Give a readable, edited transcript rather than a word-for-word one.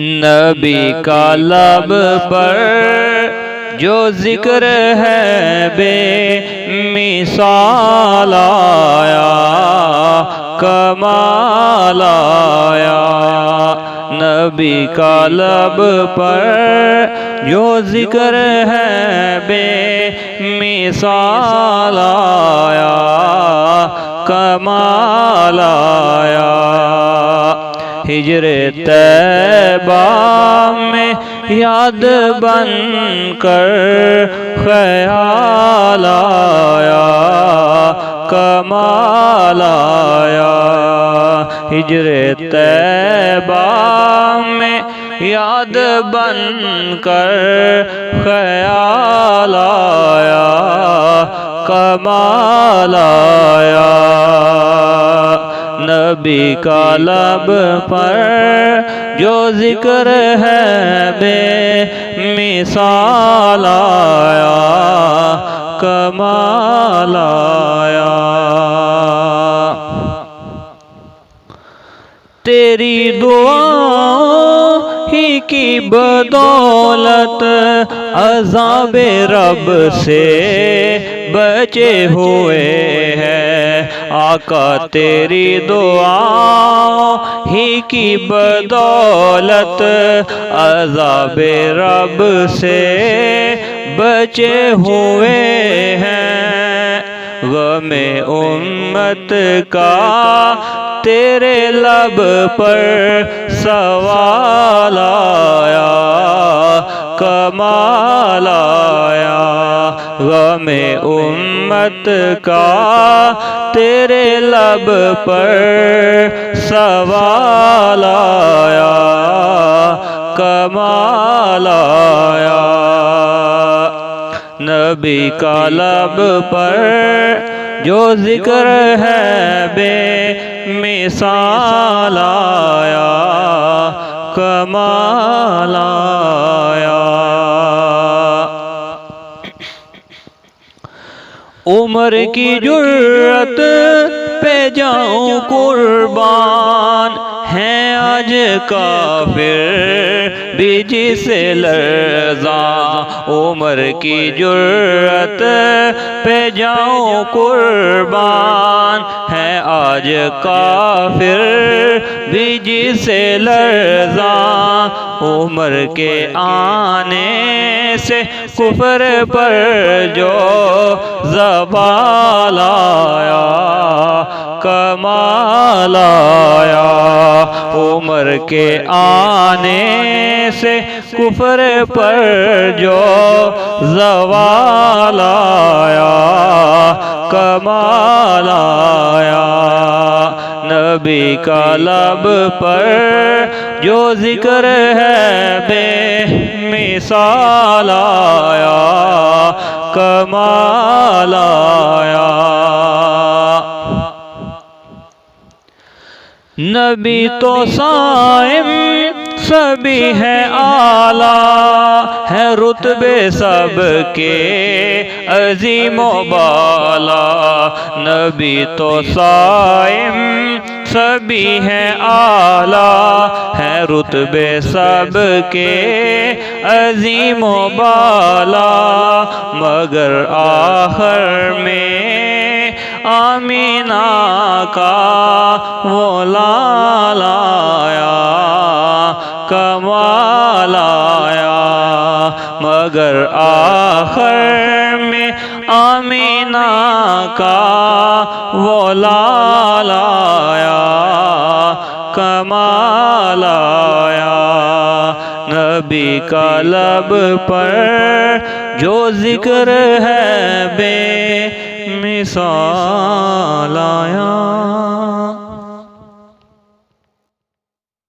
نبی کا لب پر جو ذکر ہے بے مثال آیا، کمال آیا۔ نبی کا لب پر جو ذکر ہے بے مثال آیا، کمال آیا۔ ہجر طیبہ میں یاد بن کر خیال آیا، کمال آیا۔ ہجر طیبہ میں یاد بن کر خیال آیا، کمال آیا۔ نبی کا لب پر جو ذکر ہے بے مثال آیا، کمال آیا۔ تیری دعا ہی کی بدولت عذاب رب سے بچے ہوئے ہیں آقا، تیری دعا ہی کی بدولت عذاب رب سے بچے ہوئے ہیں۔ غم امت کا تیرے لب پر سوال آیا، کمال آیا۔ غم امت کا تیرے لب پر سوال آیا، کمال آیا۔ نبی کا لب پر جو ذکر ہے بے مثال آیا، کمال آیا۔ عمر کی جرت پہ جاؤں قربان، ہیں آج کافر بھی جسے لرزاں۔ عمر کی جرت پہ جاؤں قربان، ہے آج کافر بھی جسے لرزاں۔ عمر کے آنے سے کفر پر جو زوال آیا، کمال آیا۔ عمر کے آنے سے کفر پر جو زوال آیا، کمال آیا۔ نبی کا لب پر جو ذکر ہے بے مثال آیا، کمال آیا۔ نبی تو صائم سبھی ہے اعلیٰ، ہے رتبے سب کے عظیم و بالا۔ نبی تو صائم سبھی ہے اعلیٰ، ہے رتبے سب کے عظیم و بالا۔ مگر آخر میں آمینہ کا وہ لال آیا، کمال آیا۔ مگر آخر میں آمینہ کا وہ لال آیا، کمال آیا۔ نبی کا لب پر جو ذکر ہے بے مثال آیا۔